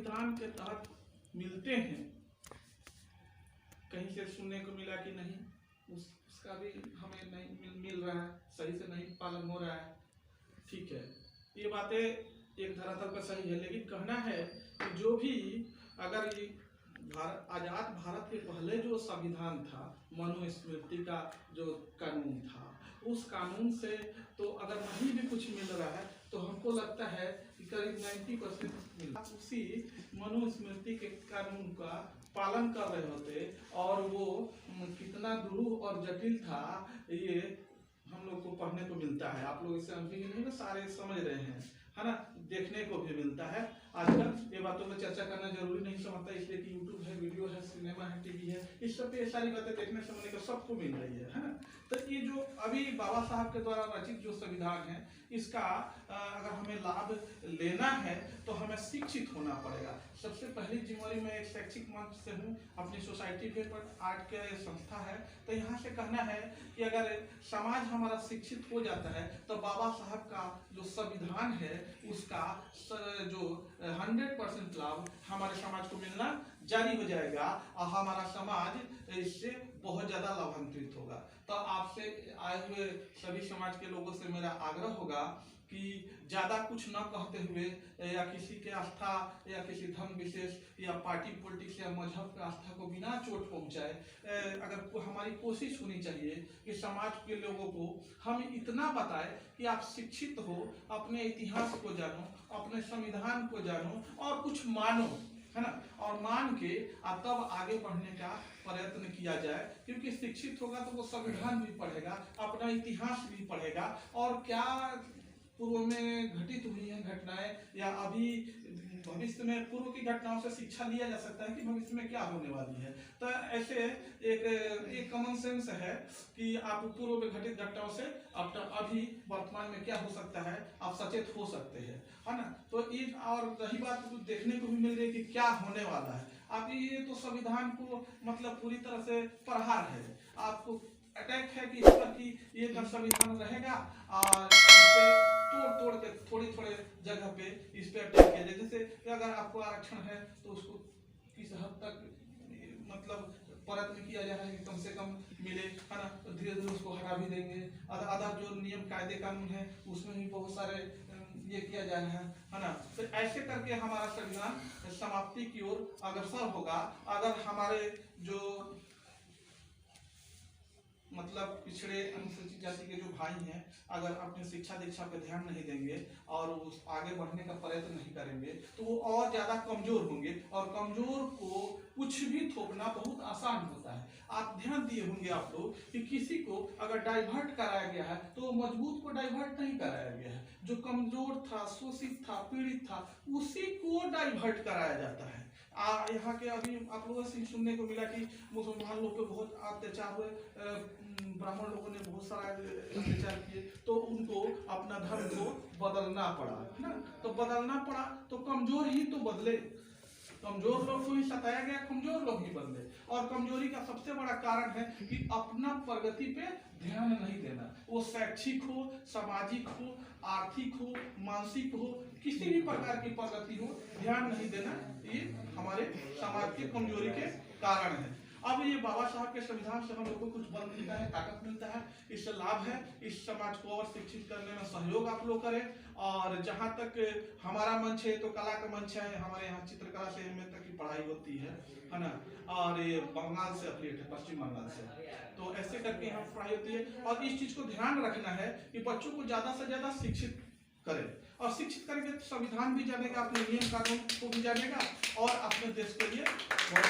संविधान के तहत मिलते हैं, कहीं से सुनने को मिला कि नहीं उसका भी हमें नहीं मिल रहा है, सही से नहीं पालन हो रहा है। ठीक है, ये बातें एक धरातल पर सही है, लेकिन कहना है कि जो भी अगर ये आजाद भारत के पहले जो संविधान था, मनुस्मृति का जो कानून था, उस कानून से तो अगर नहीं भी कुछ मिल रहा है तो हमको लगता है कि करीब 90% मिला। उसी मनुस्मृति के कानून का पालन कर रहे होते और वो कितना दुरूह और जटिल था, ये हम लोग को पढ़ने को मिलता है। आप लोग इसे अभी नहीं सारे समझ रहे हैं, है ना, देखने को भी मिलता है। आजकल ये बातों पर चर्चा करना जरूरी नहीं समझता, इसलिए कि यूट्यूब है, वीडियो है, सिनेमा है, टीवी है, इस सब पे ये सारी बातें देखने समझने को सबको मिल रही है ना। तो ये जो अभी बाबा साहब के द्वारा रचित जो संविधान है, इसका अगर हमें लाभ लेना है तो हमें शिक्षित होना पड़ेगा। सबसे पहली जिम्मेवारी मैं एक शैक्षिक मंच से हूँ, अपनी सोसाइटी पे आर्ट का संस्था है, तो यहाँ से कहना है कि अगर समाज हमारा शिक्षित हो जाता है तो बाबा साहब का जो संविधान है उसका जो 100% लाभ हमारे समाज को मिलना जारी हो जाएगा और हमारा समाज इससे बहुत ज्यादा लाभान्वित होगा। तो आपसे आए हुए सभी समाज के लोगों से मेरा आग्रह होगा कि ज्यादा कुछ न कहते हुए या किसी के आस्था या किसी धर्म विशेष या पार्टी पॉलिटिक्स या मजहब के आस्था को बिना चोट पहुंचाए, अगर हमारी कोशिश होनी चाहिए कि समाज के लोगों को हम इतना बताएं कि आप शिक्षित हो, अपने इतिहास को जानो, अपने संविधान को जानो और कुछ मानो, है ना, और मान के तब आगे बढ़ने का प्रयत्न किया जाए। क्योंकि शिक्षित होगा तो वो संविधान भी पढ़ेगा, अपना इतिहास भी पढ़ेगा और क्या पूर्व में घटित हुई है घटनाएं या अभी भविष्य में पूर्व की घटनाओं से शिक्षा लिया जा सकता है कि भविष्य में क्या होने वाली है। तो ऐसे एक कॉमन सेंस है कि आप पूर्व में घटित घटनाओं से अभी वर्तमान में क्या हो सकता है आप सचेत हो सकते हैं, है ना। तो एक और रही बात देखने को भी मिल रही है कि क्या होने वाला है। आप ये तो संविधान को मतलब पूरी तरह से प्रहार है, आपको अटैक है कि इस पर कि ये संविधान रहेगा और तोड़ के थोड़ी जगह पे इस पे अटैक किया जाए। जैसे अगर आपको आरक्षण है तो उसको किस हद तक मतलब प्रयत्न किया जा रहा है कि कम से कम मिले, है ना, तो धीरे धीरे उसको हटा भी देंगे। अदर जो नियम कायदे कानून है उसमें भी बहुत सारे ये किया जा रहा है ना। तो ऐसे करके हमारा संविधान समाप्ति की ओर अग्रसर होगा अगर हमारे जो मतलब पिछड़े अनुसूचित जाति के जो भाई हैं अगर अपने शिक्षा दीक्षा पे ध्यान नहीं देंगे और उस आगे बढ़ने का प्रयत्न नहीं करेंगे तो वो और ज्यादा कमजोर होंगे और कमजोर को कुछ भी थोपना बहुत आसान होता है। आप ध्यान दिए होंगे आप लोग कि किसी को अगर डाइवर्ट कराया गया है तो मजबूत को डाइवर्ट नहीं कराया गया है, जो कमजोर था, शोषित था, पीड़ित था, उसी को डाइवर्ट कराया जाता है। यहाँ के अभी आप लोगों से सुनने को मिला कि मुसलमान लोग पे बहुत अत्याचार हुए, ब्राह्मण लोगों ने बहुत सारा अत्याचार किए तो उनको अपना धर्म को बदलना पड़ा, है ना। तो बदलना पड़ा तो कमजोर ही तो बदले, कमजोर लोग को ही सताया गया, कमजोर लोग ही बदले। और कमजोरी का सबसे बड़ा कारण है कि अपना प्रगति पे ध्यान नहीं देना, वो शैक्षिक हो, सामाजिक हो, आर्थिक हो, मानसिक हो, किसी भी प्रकार की प्रगति हो, ध्यान नहीं देना, ये हमारे समाज की कमजोरी के कारण है। अब ये बाबा साहब के संविधान से हम लोग को कुछ बल मिलता है, ताकत मिलता है, इससे लाभ है। इस समाज को और शिक्षित करने में सहयोग आप लोग करें। और जहाँ तक हमारा मंच है तो कला का मंच है, हमारे यहाँ चित्रकला से एमए तक की पढ़ाई होती है ना। और ये बंगाल से एफिलिएट है, पश्चिम बंगाल से, तो ऐसे करके यहाँ पढ़ाई होती है। और इस चीज को ध्यान रखना है कि बच्चों को ज्यादा से ज्यादा शिक्षित करें, और शिक्षित करेंगे तो संविधान भी जानेगा, अपने नियम कानून को भी जानेगा और अपने देश के लिए बहुत